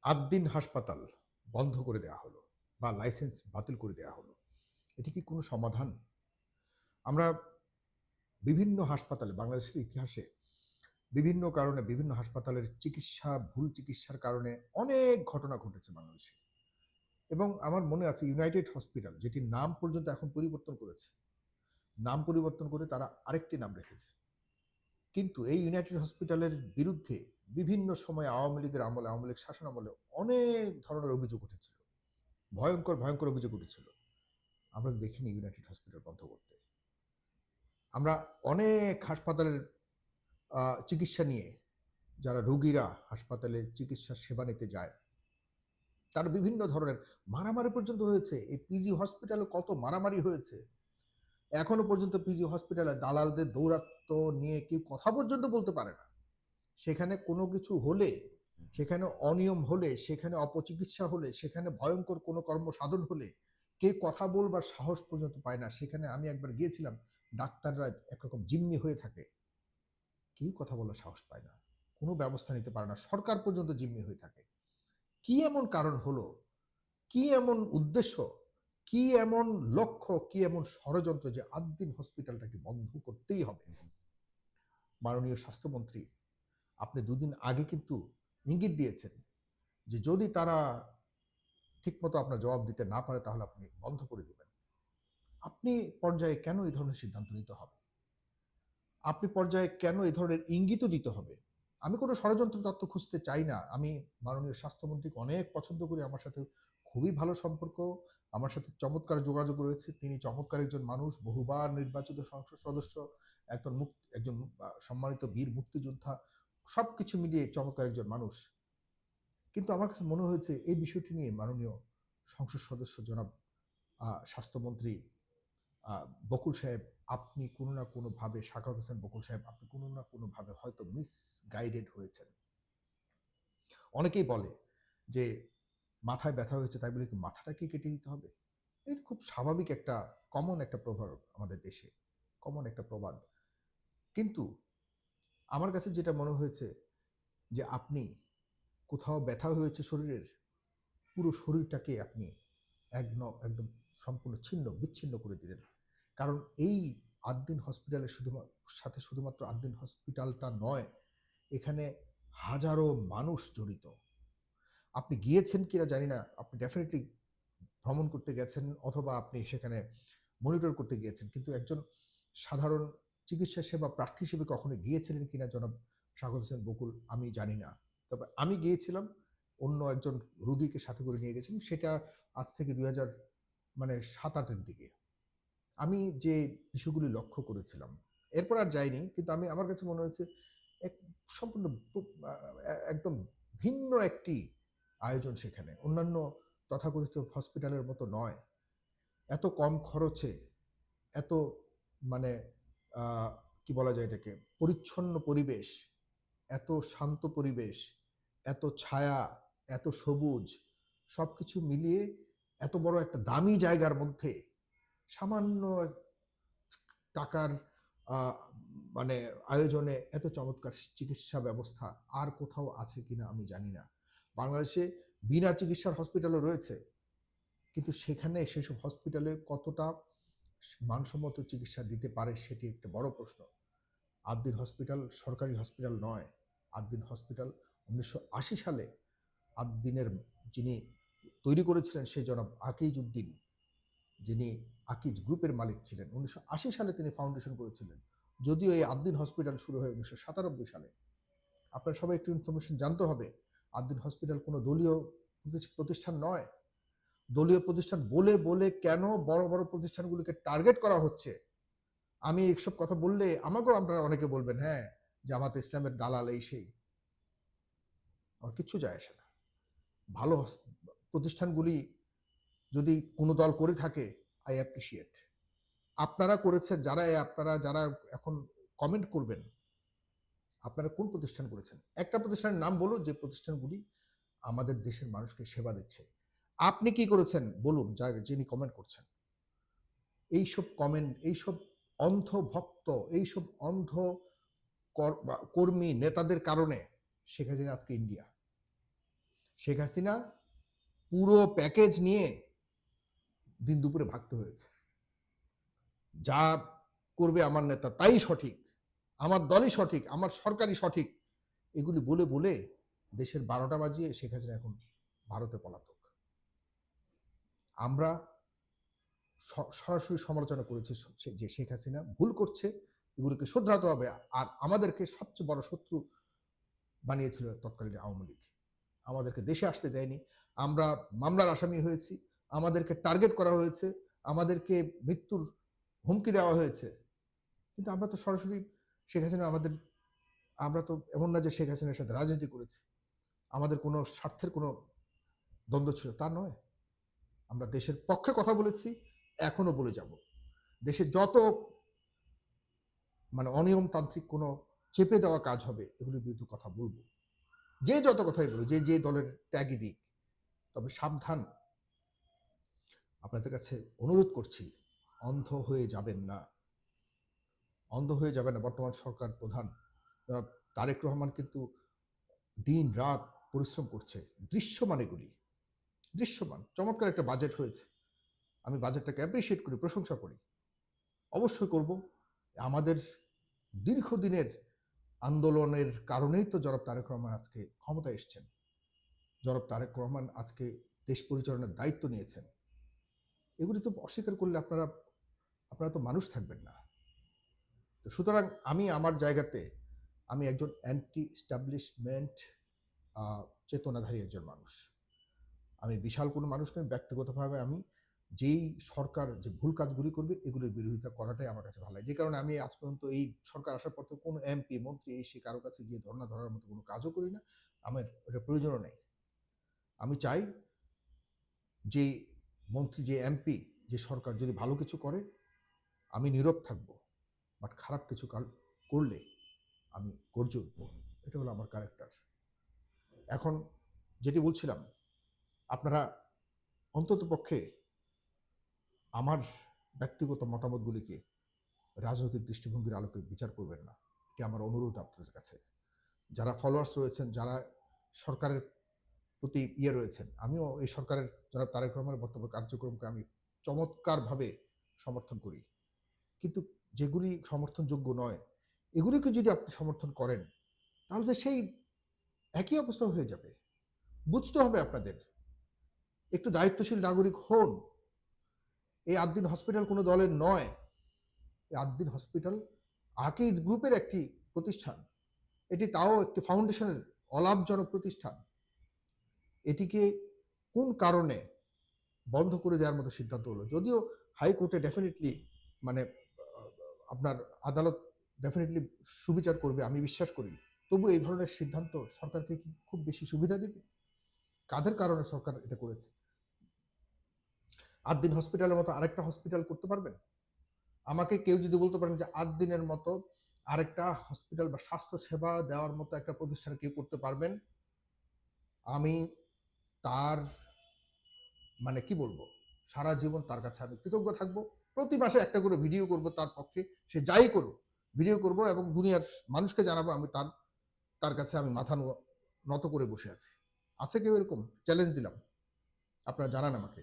আদ্দিন হাসপাতাল বন্ধ করে দেওয়া হলো বা লাইসেন্স বাতিল করে দেওয়া হলো। এটি কি কোনো সমাধান? আমরা বিভিন্ন হাসপাতালে বাংলাদেশের ইতিহাসে বিভিন্ন কারণে বিভিন্ন হাসপাতালের ভুল চিকিৎসার কারণে অনেক ঘটনা ঘটেছে বাংলাদেশে। এবং আমার মনে আছে ইউনাইটেড হসপিটাল যেটির নাম পর্যন্ত এখন পরিবর্তন করেছে। নাম পরিবর্তন করে তারা আরেকটি নাম রেখেছে। কিন্তু এই ইউনাইটেড হসপিটালের বিরুদ্ধে বিভিন্ন সময় আওয়ামী লীগের আমলে, আওয়ামী লীগ শাসন আমলে অনেক ধরনের অভিযোগ উঠেছিল। ভয়ংকর, ভয়ংকর অভিযোগ উঠেছিল। আমরা তো দেখিনি ইউনাইটেড হসপিটাল বন্ধ করতে। আমরা অনেক হাসপাতালের চিকিৎসা নিয়ে যারা রোগীরা হাসপাতালে চিকিৎসার সেবা নিতে যায়, তার বিভিন্ন ধরনের মারামারি পর্যন্ত হয়েছে। এই পিজি হসপিটালে কত মারামারি হয়েছে। এখনো পর্যন্ত পিজি হসপিটালে দালালদের দৌরাত্ম্য নিয়ে কেউ কথা পর্যন্ত বলতে পারে না। সেখানে কোনো কিছু হলে, সেখানে অনিয়ম হলে, সেখানে অপচিকিৎসা হলে, সেখানে ভয়ঙ্কর কোনো কর্মসাধন হলে কেউ কথা বলবার সাহস পর্যন্ত পায় না। সেখানে আমি একবার গিয়েছিলাম, ডাক্তাররা একরকম জিম্মি হয়ে থাকে। কেউ কথা বলার সাহস পায় না। কোনো ব্যবস্থা নিতে পারে না। সরকার পর্যন্ত জিম্মি হয়ে থাকে। কি এমন কারণ হলো? কি এমন উদ্দেশ্য? কি এমন লক্ষ্য? কি এমন ষড়যন্ত্র যে আদ্দিন হসপিটালটাকে বন্ধ করতেই হবে? মাননীয় স্বাস্থ্যমন্ত্রী, আপনি দুদিন আগে কিন্তু ইঙ্গিত দিয়েছেন যে যদি তারা ঠিকমতো আপনার জবাব দিতে না পারে তাহলে আপনি বন্ধ করে দিবেন। আপনি পর্যায়ে কেন এই ধরনের সিদ্ধান্ত নিতে হবে? আপনি পর্যায়ে কেন এই ধরনের ইঙ্গিতও দিতে হবে? আমি কোনো ষড়যন্ত্র তত্ত্ব খুঁজতে চাই না। আমি মাননীয় স্বাস্থ্যমন্ত্রীকে অনেক পছন্দ করি। আমার সাথে খুবই ভালো সম্পর্ক। আমার সাথে চমৎকার যোগাযোগ রয়েছে। তিনি চমৎকার একজন মানুষ, বহুবার নির্বাচিত সংসদ সদস্য, একজন সম্মানিত বীর মুক্তিযোদ্ধা। সবকিছু মিলিয়ে চমৎকার একজন মানুষ। কিন্তু আমার কাছে মনে হয়েছে এই বিষয়টি নিয়ে মাননীয় সংসদ সদস্য জনাব স্বাস্থ্যমন্ত্রী বকুল সাহেব, আপনি কোনো না কোনোভাবে, সাখাওয়াত হোসেন বকুল সাহেব, আপনি কোনো না কোনোভাবে হয়তো মিসগাইডেড হয়েছেন। অনেকেই বলে যে মাথায় ব্যথা হয়েছে তাই বলে কি মাথাটাকে কেটে দিতে হবে? এটা খুব স্বাভাবিক একটা কমন একটা প্রভাব আমাদের দেশে, কমন একটা প্রবাদ। কিন্তু আমার কাছে যেটা মনে হয়েছে যে আপনি কোথাও ব্যথা হয়েছে শরীরের, পুরো শরীরটাকে আপনি একদম সম্পূর্ণ বিচ্ছিন্ন করে দিলেন। কারণ এই আদ্দিন হসপিটালের শুধুমাত্র আদ্দিন হসপিটালটা নয়, এখানে হাজারো মানুষ জড়িত। আপনি গিয়েছেন কিনা জানি না, আপনি ডেফিনিটলি ভ্রমণ করতে গেছেন অথবা আপনি সেখানে মনিটর করতে গিয়েছেন। কিন্তু একজন সাধারণ চিকিৎসা সেবা প্রার্থী হিসেবে কখনো গিয়েছিলেন কিনা জনাব সাখাওয়াত হোসেন বকুল আমি জানি না। তবে আমি গিয়েছিলাম, অন্য একজন রোগীকে সাথে করে নিয়ে গেছিলাম। সেটা আজ থেকে ২০০০ মানে ৭-৮ এর দিকে। আমি যে বিষয়গুলি লক্ষ্য করেছিলাম, এরপর আর যাইনি। কিন্তু আমার কাছে মনে হয়েছে এক সম্পূর্ণ একদম ভিন্ন একটি আয়োজন সেখানে। অন্যান্য তথাকথিত হসপিটালের মতো নয়। এত কম খরচে, এত মানে আ কি বলা যায় এটাকে? পরিচ্ছন্ন পরিবেশ, এত শান্ত পরিবেশ, এত ছায়া, এত সবুজ, সবকিছু মিলিয়ে এত বড় একটা দামি জায়গার মধ্যে সামান্য টাকার আ মানে আয়োজনে এত চমৎকার চিকিৎসা ব্যবস্থা আর কোথাও আছে কিনা আমি জানি না। বাংলাদেশে বিনা চিকিৎসার হসপিটালও রয়েছে। কিন্তু সেসব হসপিটালে কতটা মানসম্মত চিকিৎসা দিতে পারে সেটি একটা বড় প্রশ্ন। আদ্দিন হসপিটাল সরকারি হসপিটাল নয়। আদ্দিন হসপিটাল ১৯৮০ সালে আদ্দিনের যিনি তৈরি করেছিলেন সেই জনাব আকিজ উদ্দিন, যিনি আকিজ গ্রুপের মালিক ছিলেন। ১৯৮০ সালে তিনি ফাউন্ডেশন করেছিলেন। যদিও এই আদ্দিন হসপিটাল শুরু হয় ১৯৯৭ সালে। আপনার সবাই একটু ইনফরমেশন জানতে হবে। আদ্দিন হসপিটাল কোনো দলীয় প্রতিষ্ঠান নয়। দলীয় প্রতিষ্ঠান বলে কেন বড়, বড় প্রতিষ্ঠানগুলোকে টার্গেট করা হচ্ছে? আমি এসব কথা বললে আমাকেও আপনারা অনেকে বলবেন, হ্যাঁ, জামাতে ইসলামের দালাল এই সেই। আমার কিচ্ছু যায় আসে না। ভালো প্রতিষ্ঠানগুলি যদি কোনো দল করে থাকে, I appreciate। আপনারা করেছেন, যারা এখন কমেন্ট করবেন, আপনারা কোন প্রতিষ্ঠান করেছেন? একটা প্রতিষ্ঠানের নাম বলুন যে প্রতিষ্ঠানগুলি আমাদের দেশের মানুষকে সেবা দিচ্ছে। আপনি কি করেছেন বলুন, যিনি কমেন্ট করছেন। এইসব কমেন্ট, এইসব অন্ধ ভক্ত, এইসব অন্ধ কর্মী নেতাদের কারণে শেখ হাসিনা আজকে ইন্ডিয়া। শেখ হাসিনা পুরো প্যাকেজ নিয়ে দিন দুপুরে ভাগতে হয়েছে। যা করবে আমার নেতা তাই সঠিক, আমার দলই সঠিক, আমার সরকারই সঠিক, এগুলি বলে বলে দেশের 12টা বাজিয়ে শেখ হাসিনা এখন ভারতে পলাতক। আমরা সরাসরি সমালোচনা করেছি যে শেখ হাসিনা ভুল করছে, এগুলিকে শুধরাতে হবে। আর আমাদেরকে সবচেয়ে বড় শত্রু বানিয়েছিল তৎকালীন আওয়ামী লীগ, আমাদেরকে দেশে আসতে দেয়নি, আমরা মামলার আসামি হয়েছি, আমাদেরকে টার্গেট করা হয়েছে, আমাদেরকে মৃত্যুর হুমকি দেওয়া হয়েছে। কিন্তু আমরা তো সরাসরি শেখ হাসিনা আমরা তো এমন না যে শেখ হাসিনার সাথে রাজনীতি করেছি, আমাদের কোনো স্বার্থের কোনো দ্বন্দ্ব ছিল তা নয়। আমরা দেশের পক্ষে কথা বলেছি, এখনো বলে যাব। দেশে যত অনিয়মতান্ত্রিক কোনো চেপে দেওয়া কাজ হবে এগুলির বিরুদ্ধে কথা বলবো, যে যত কথাই বলো, যে দলের ত্যাগই দিক। তবে সাবধান, আপনাদের কাছে অনুরোধ করছি, অন্ধ হয়ে যাবেন না, অন্ধ হয়ে যাবেন না। বর্তমান সরকার প্রধান তারেক রহমান কিন্তু দিন রাত পরিশ্রম করছে, দৃশ্যমান, এগুলি দৃশ্যমান। চমৎকার একটা বাজেট হয়েছে, আমি বাজেটটাকে অ্যাপ্রিসিয়েট করি, প্রশংসা করি, অবশ্যই করব। আমাদের দীর্ঘদিনের আন্দোলনের কারণেই তো জনাব তারেক রহমান আজকে ক্ষমতায় এসছেন, জনাব তারেক রহমান আজকে দেশ পরিচালনার দায়িত্ব নিয়েছেন। এগুলি তো অস্বীকার করলে আপনারা তো মানুষ থাকবেন না। তো সুতরাং আমি আমার জায়গাতে আমি একজন অ্যান্টি এস্টাবলিশমেন্ট চেতনাধারী একজন মানুষ। আমি বিশাল কোনো মানুষ নই, ব্যক্তিগতভাবে আমি যেই সরকার যে ভুল কাজগুলি করবে এগুলির বিরোধিতা করাটাই আমার কাছে ভালো লাগে। যে কারণে আমি আজ পর্যন্ত এই সরকার আসার পর থেকে কোনো এমপি মন্ত্রী এসে কারো কাছে গিয়ে ধর্ণা ধরার মতো কোনো কাজও করি না, আমার এটা প্রয়োজনও নেই। আমি চাই যে মন্ত্রী, যে এমপি, যে সরকার যদি ভালো কিছু করে আমি নীরব থাকবো, বাট খারাপ কিছু করলে আমি গর্জে উঠবো। এটা হলো আমার ক্যারেক্টার। এখন যেটি বলছিলাম, আপনারা অন্তত পক্ষে আমার ব্যক্তিগত মতামতগুলিকে রাজনৈতিক দৃষ্টিভঙ্গির আলোকে বিচার করবেন না, এটি আমার অনুরোধ আপনাদের কাছে। যারা ফলোয়ার্স রয়েছেন, যারা সরকারের প্রতি রয়েছেন, আমিও এই সরকারের যারা তারেক রহমানের বর্তমান কার্যক্রমকে আমি চমৎকারভাবে সমর্থন করি, কিন্তু যেগুলি সমর্থনযোগ্য নয় এগুলিকে যদি আপনি সমর্থন করেন তাহলে তো সেই একই অবস্থা হয়ে যাবে। বুঝতে হবে আপনাদের, একটু দায়িত্বশীল নাগরিক হন। এই 8 দিন হসপিটাল কোনো দলের নয়, এই 8 দিন হসপিটাল আকিজ গ্রুপের একটি প্রতিষ্ঠান, এটি তাও একটি ফাউন্ডেশনের অলাভজনক প্রতিষ্ঠান। এটিকে কোন কারণে বন্ধ করে দেওয়ার মতো সিদ্ধান্ত হলো? যদিও হাইকোর্টে ডেফিনেটলি আপনার আদালত ডেফিনেটলি সুবিচার করবে আমি বিশ্বাস করি, তবু এই ধরনের সিদ্ধান্ত সরকারকে কি খুব বেশি সুবিধা দেবে? কাদের কারণে সরকার এটা করেছে? 8 দিন হসপিটালের মতো আরেকটা হসপিটাল করতে পারবেন? আমাকে কেউ যদি বলতে পারেন যে 8 দিনের মতো আরেকটা হসপিটাল বা স্বাস্থ্য সেবা দেওয়ার মতো একটা প্রতিষ্ঠান কেউ করতে পারবেন, আমি তার কি বলবো, সারা জীবন তার কাছে আমি কৃতজ্ঞ থাকবো। প্রতি মাসে একটা করে ভিডিও করব তার পক্ষে, সে যাই করুক ভিডিও করব এবং দুনিয়ার মানুষকে জানাবো আমি তার কাছে আমি মাথা নত করে বসে আছি। আছে কেউ এরকম? চ্যালেঞ্জ দিলাম, আপনারা জানান আমাকে।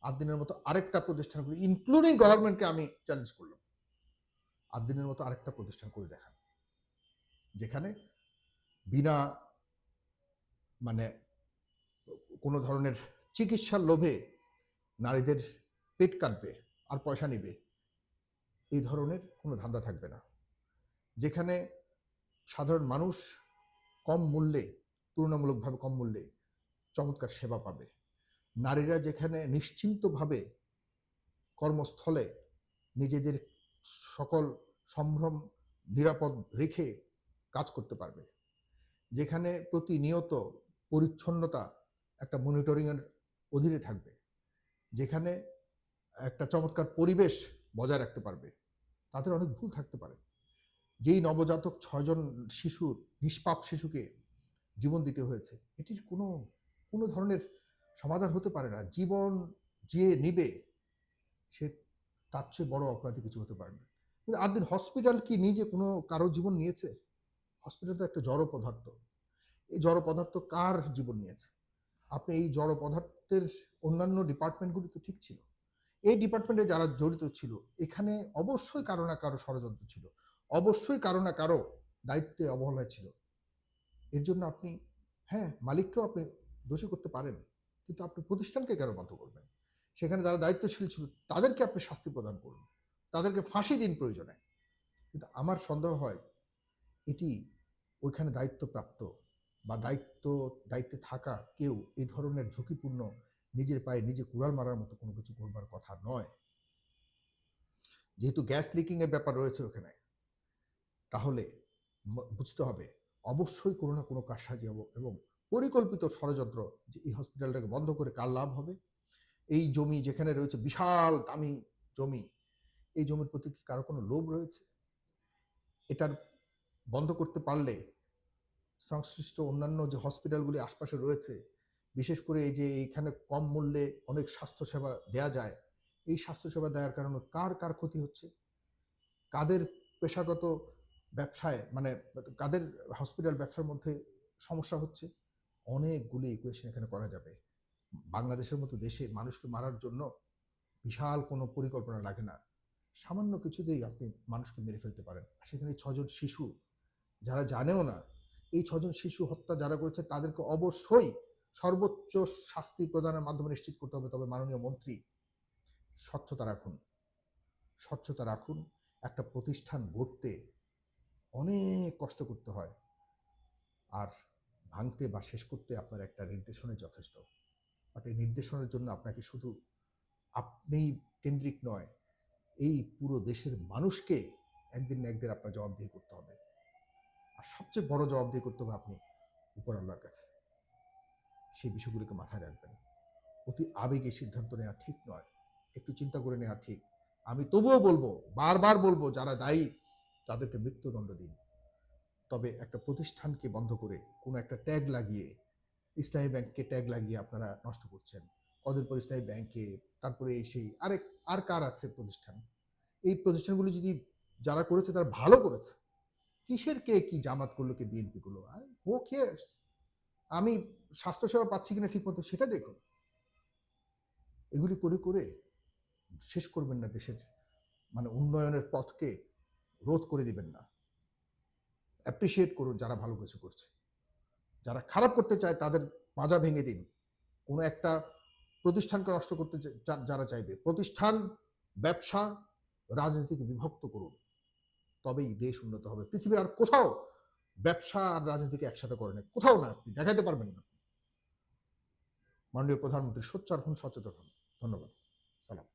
8 দিনের মতো আরেকটা প্রতিষ্ঠান করে, ইনক্লুডিং গভর্নমেন্টকে আমি চ্যালেঞ্জ করলাম, 8 দিনের মতো আরেকটা প্রতিষ্ঠান করে দেখান, যেখানে বিনা কোনো ধরনের চিকিৎসার লোভে নারীদের পেট কাটবে আর পয়সা নিবে, এই ধরনের কোনো ধান্দা থাকবে না। যেখানে সাধারণ মানুষ কম মূল্যে, তুলনামূলকভাবে কম মূল্যে চমৎকার সেবা পাবে, নারীরা যেখানে নিশ্চিন্তভাবে কর্মস্থলে নিজেদের সকল সম্ভ্রম নিরাপদ রেখে কাজ করতে পারবে, যেখানে প্রতিনিয়ত পরিচ্ছন্নতা একটা মনিটরিংয়ের অধীনে থাকবে, যেখানে একটা চমৎকার পরিবেশ বজায় রাখতে পারবে। তাদের অনেক ভুল থাকতে পারে। যেই নবজাতক 6 জন শিশুর, নিষ্পাপ শিশুকে জীবন দিতে হয়েছে, এটির কোনো ধরনের সমাধান হতে পারে না। জীবন যে নিবে সে তার চেয়ে বড় অপরাধী কিছু হতে পারে না। কিন্তু 8 দিন হসপিটাল কি নিজে কোনো কারো জীবন নিয়েছে? হসপিটাল তো একটা জড় পদার্থ। এই জড় পদার্থ কার জীবন নিয়েছে? আপনি এই জড় পদার্থের অন্যান্য ডিপার্টমেন্টগুলি তো ঠিক ছিল, এই ডিপার্টমেন্টে যারা জড়িত ছিল এখানে অবশ্যই কারো না কারো ষড়যন্ত্র ছিল, অবশ্যই কারো না কারো দায়িত্বে অবহেলা ছিল। এর জন্য আপনি, হ্যাঁ, মালিককেও আপনি দোষী করতে পারেন, কিন্তু আপনি প্রতিষ্ঠানকে কেন বন্ধ করবেন? সেখানে যারা দায়িত্বশীল ছিল তাদেরকে আপনি শাস্তি প্রদান করুন, তাদেরকে ফাঁসি দিন প্রয়োজনে। কিন্তু আমার সন্দেহ হয় এটি ওইখানে দায়িত্বপ্রাপ্ত বা দায়িত্বে থাকা কেউ এই ধরনের ঝুঁকিপূর্ণ নিজের পায়ে নিজে কুড়াল মারার মতো কোনো কিছু করবার কথা নয়। যেহেতু গ্যাস লিকিং এর ব্যাপার রয়েছে ওখানে, তাহলে বুঝতে হবে অবশ্যই কোনো না কোনো কারসাজি এবং পরিকল্পিত ষড়যন্ত্র, যে এই হসপিটালটাকে বন্ধ করে কার লাভ হবে, এই জমি যেখানে রয়েছে বিশাল দামি জমি, এই জমির প্রতি কি কারো কোনো লোভ রয়েছে? এটার বন্ধ করতে পারলে সংশ্লিষ্ট অন্যান্য যে হসপিটালগুলি আশপাশে রয়েছে, বিশেষ করে এই যে এইখানে কম মূল্যে অনেক স্বাস্থ্যসেবা দেয়া যায়, এই স্বাস্থ্যসেবা দেওয়ার কারণে কার কার ক্ষতি হচ্ছে, কাদের পেশাগত ব্যবসায় মানে কাদের হসপিটাল ব্যবসার মধ্যে সমস্যা হচ্ছে, অনেকগুলি ইকুয়েশন এখানে করা যাবে। বাংলাদেশের মতো দেশে মানুষকে মারার জন্য বিশাল কোনো পরিকল্পনা লাগে না, সামান্য কিছুতেই আপনি মানুষকে মেরে ফেলতে পারেন। সেখানে 6 জন শিশু, যারা জানেও না, এই 6 জন শিশু হত্যা যারা করেছে তাদেরকে অবশ্যই সর্বোচ্চ শাস্তি প্রদানের মাধ্যমে নিশ্চিত করতে হবে। তবে মাননীয় মন্ত্রী, স্বচ্ছতা রাখুন, স্বচ্ছতা রাখুন। একটা প্রতিষ্ঠান গড়তে অনেক কষ্ট করতে হয়, আর ভাঙতে বা শেষ করতে আপনার একটা নির্দেশনাই যথেষ্ট। বাট এই নির্দেশনের জন্য আপনাকে শুধু আপনি কেন্দ্রিক নয়, এই পুরো দেশের মানুষকে একদিন না একদিন আপনার জবাবদিহি করতে হবে। আর সবচেয়ে বড় জবাবদিহি করতে হবে আপনি উপর আল্লাহর কাছে। সেই বিষয়গুলিকে মাথায় রাখবেন। অতি আবেগে সিদ্ধান্ত নেওয়া ঠিক নয়, একটু চিন্তা করে নেওয়া ঠিক। আমি তবুও বলবো, বারবার বলবো, যারা দায়ী তাদেরকে মৃত্যুদণ্ড দিন। তবে একটা প্রতিষ্ঠানকে বন্ধ করে কোনো একটা ট্যাগ লাগিয়ে, ইসলামী ব্যাংককে ট্যাগ লাগিয়ে আপনারা নষ্ট করছেন। কদিন পর ইসলামী ব্যাংকে, তারপরে সেই আর কার আছে প্রতিষ্ঠান? এই প্রতিষ্ঠানগুলি যদি যারা করেছে তারা ভালো করেছে, কিসের কে কি জামাত করলো, কে বিএনপি করলো, আর হু কেয়ার্স? আমি স্বাস্থ্যসেবা পাচ্ছি কিনা ঠিক মতো সেটা দেখুন। এগুলি করে করে শেষ করবেন না দেশের মানে উন্নয়নের পথকে, রোধ করে দিবেন না। অ্যাপ্রিসিয়েট করুন যারা ভালো কিছু করছে, যারা খারাপ করতে চায় তাদের মাজা ভেঙে দিন। কোনো একটা প্রতিষ্ঠানকে নষ্ট করতে যারা চাইবে, প্রতিষ্ঠান, ব্যবসা, রাজনীতিকে বিভক্ত করুন, তবেই দেশ উন্নত হবে। পৃথিবীর আর কোথাও ব্যবসা আর রাজনীতিকে একসাথে করে না, কোথাও না, আপনি দেখাতে পারবেন না। মাননীয় প্রধানমন্ত্রী সোচ্চার হন, সচেতন হন। ধন্যবাদ। সালাম।